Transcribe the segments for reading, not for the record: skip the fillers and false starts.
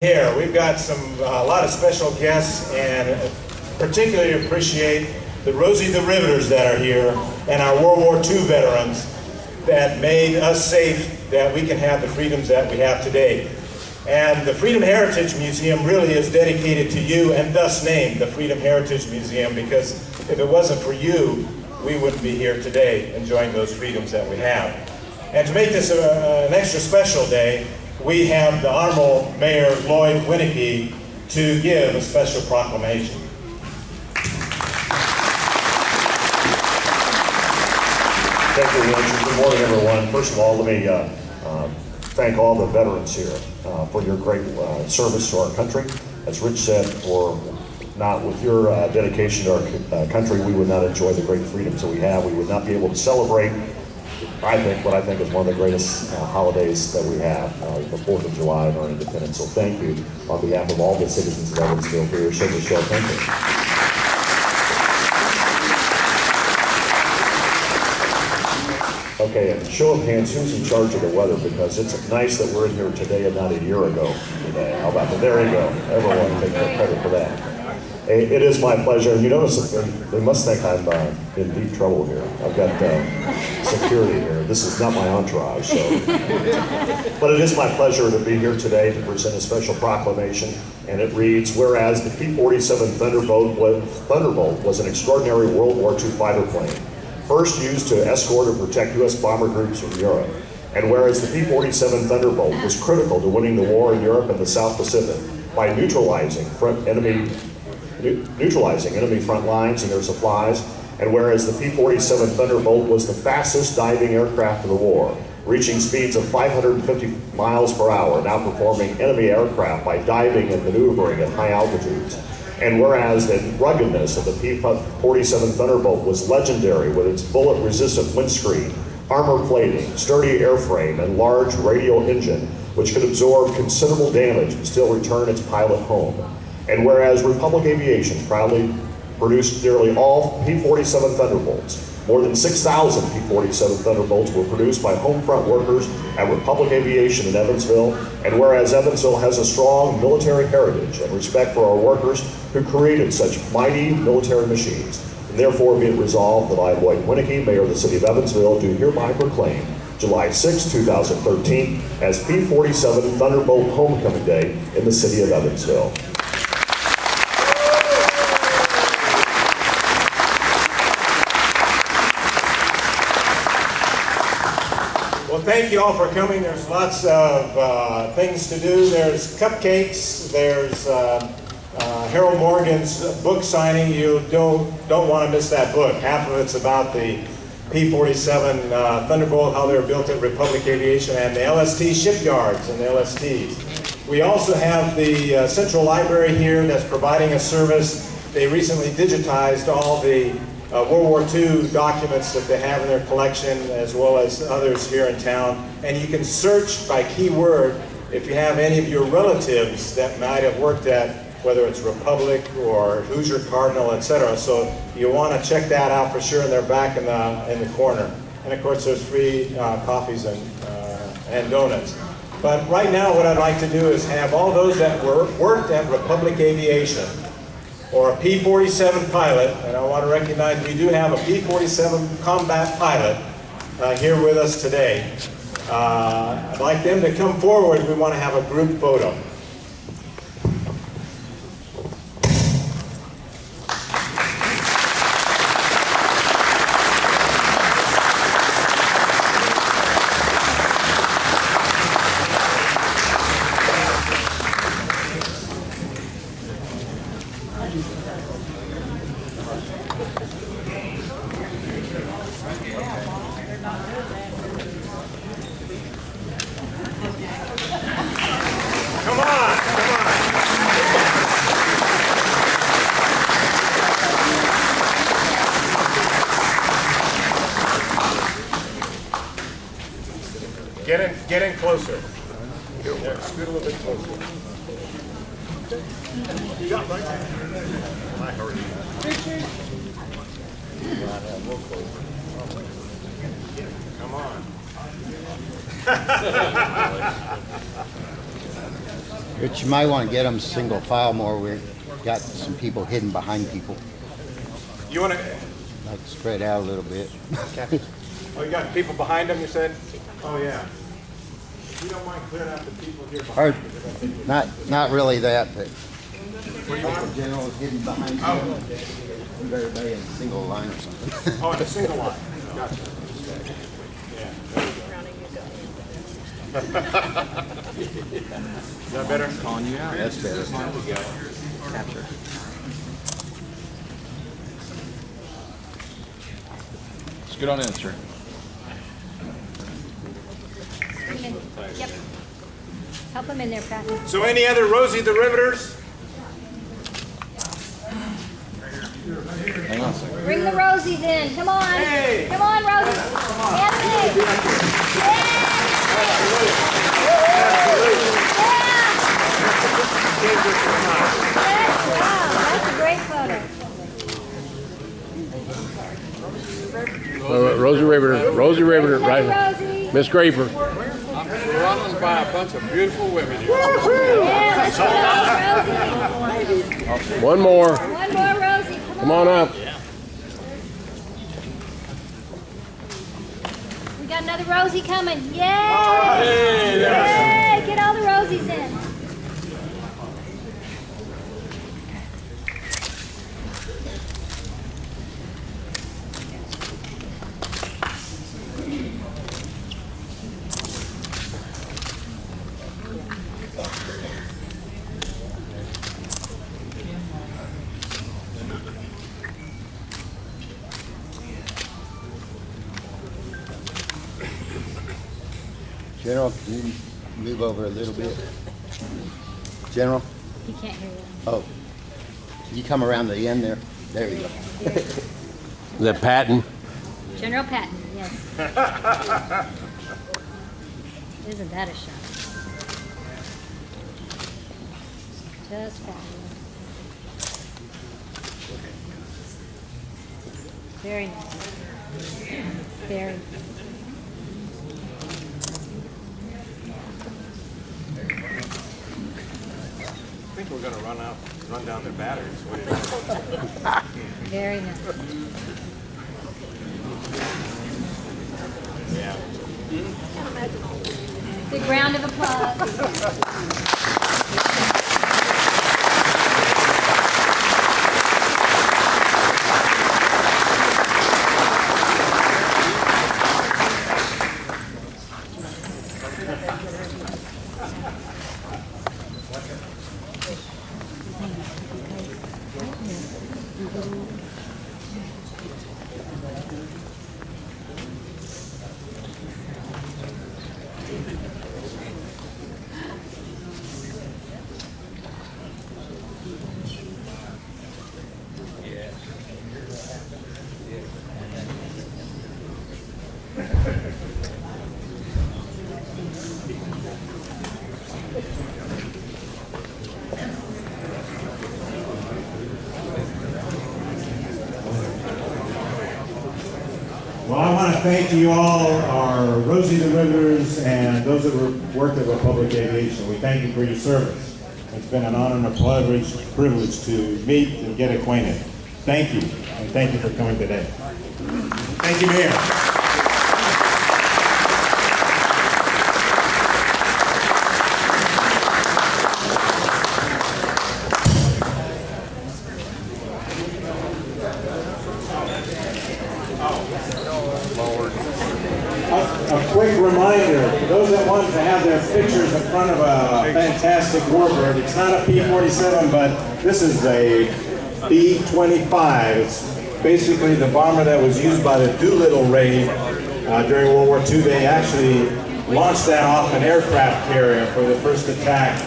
Here, we've got a lot of special guests, and particularly appreciate the Rosie the Riveters that are here and our World War II veterans that made us safe, that we can have the freedoms that we have today. And the Freedom Heritage Museum really is dedicated to you, and thus named the Freedom Heritage Museum, because if it wasn't for you, we wouldn't be here today enjoying those freedoms that we have. And to make this an extra special day, we have the Honorable Mayor Lloyd Winnicky to give a special proclamation. Thank you, Rich. Good morning, everyone. First of all, let me thank all the veterans here for your great service to our country. As Rich said, with your dedication to our country, we would not enjoy the great freedoms that we have. We would not be able to celebrate what I think is one of the greatest holidays that we have, the 4th of July and our independence. So thank you on behalf of all the citizens of Evansville for your service to our country. Okay, and show of hands, who's in charge of the weather? Because it's nice that we're in here today and not a year ago today. How about that? There you go. Everyone take credit for that. It is my pleasure. And you notice that they must think I'm in deep trouble here. I've got security here. This is not my entourage, so. But it is my pleasure to be here today to present a special proclamation, and it reads, whereas the P-47 Thunderbolt was an extraordinary World War II fighter plane, first used to escort and protect U.S. bomber groups from Europe, and whereas the P-47 Thunderbolt was critical to winning the war in Europe and the South Pacific by neutralizing enemy front lines and their supplies, and whereas the P-47 Thunderbolt was the fastest diving aircraft of the war, reaching speeds of 550 miles per hour, and outperforming enemy aircraft by diving and maneuvering at high altitudes. And whereas the ruggedness of the P-47 Thunderbolt was legendary with its bullet-resistant windscreen, armor plating, sturdy airframe, and large radial engine, which could absorb considerable damage and still return its pilot home. And whereas Republic Aviation proudly produced nearly all P-47 Thunderbolts, more than 6,000 P-47 Thunderbolts were produced by home front workers at Republic Aviation in Evansville, and whereas Evansville has a strong military heritage and respect for our workers who created such mighty military machines, and therefore be it resolved that I, Lloyd Winnicky, Mayor of the City of Evansville, do hereby proclaim July 6, 2013 as P-47 Thunderbolt Homecoming Day in the City of Evansville. Well, thank you all for coming. There's lots of things to do. There's cupcakes. There's Harold Morgan's book signing. You don't want to miss that book. Half of it's about the P-47 Thunderbolt, how they were built at Republic Aviation, and the LST shipyards and the LSTs. We also have the Central Library here that's providing a service. They recently digitized all the World War II documents that they have in their collection, as well as others here in town. And you can search by keyword if you have any of your relatives that might have worked at, whether it's Republic or Hoosier Cardinal, etc. So you want to check that out for sure, and they're back in the corner. And of course, there's free coffees and donuts. But right now, what I'd like to do is have all those that worked at Republic Aviation, or a P-47 pilot, and I want to recognize we do have a P-47 combat pilot here with us today. I'd like them to come forward. We want to have a group photo. Come on. Get in closer. Yeah, scoot a little bit closer. Yeah, right there. I heard you. Come on. But you might want to get them single file more. We've got some people hidden behind people. You want to? Like spread out a little bit. Okay. Oh, you got people behind them, you said? Oh, yeah. If you don't mind clearing out the people here Or behind you. not really that, but Where you like want? the general is hidden behind you. Oh. You better be in a single line or something. Oh, in a single line. Gotcha. Yeah, there you go. Is that better? Calling you out. That's better. Capture. Let's get on in, sir. Yep. Help him in there, Pat. So any other Rosie the Riveters? Hang on a second. Bring the Rosies in. Come on. Hey. Come on, Rosie. Anthony. Wow, that's a great photo. Rosie River, right? Rosie. Miss Graper. I'm surrounded by a bunch of beautiful women here. Yeah, let's go, Rosie. One more. One more, Rosie. Come on up. We got another Rosie coming. Yay! Yay! Get all the Rosies in. General, can you move over a little bit? General? He can't hear you. Oh. You come around the end there. There you go. Is that Patton? General Patton, yes. Isn't that a shot? Just fabulous. Very nice. Very nice. I think we're going to run down their batteries. What do you think? Very nice. Yeah. Big round of applause. Well, I want to thank you all, our Rosie the Riveters, and those that work at Republic Aviation. We thank you for your service. It's been an honor and a privilege to meet and get acquainted. Thank you, and thank you for coming today. Thank you, Mayor. A quick reminder, for those that want to have their pictures in front of a fantastic warbird, it's not a P-47, but this is a B-25. It's basically the bomber that was used by the Doolittle raid during World War II. They actually launched that off an aircraft carrier for the first attack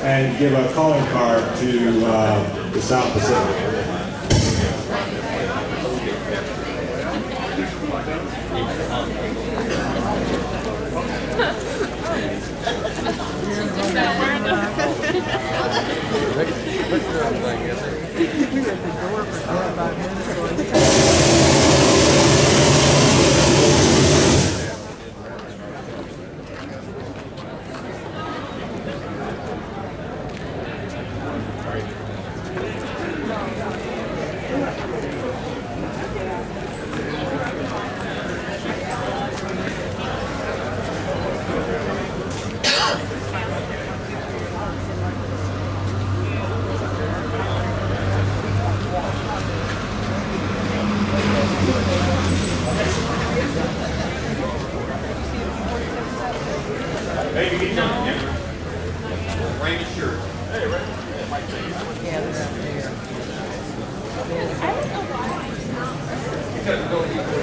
and give a calling card to the South Pacific. Yeah, they're up there.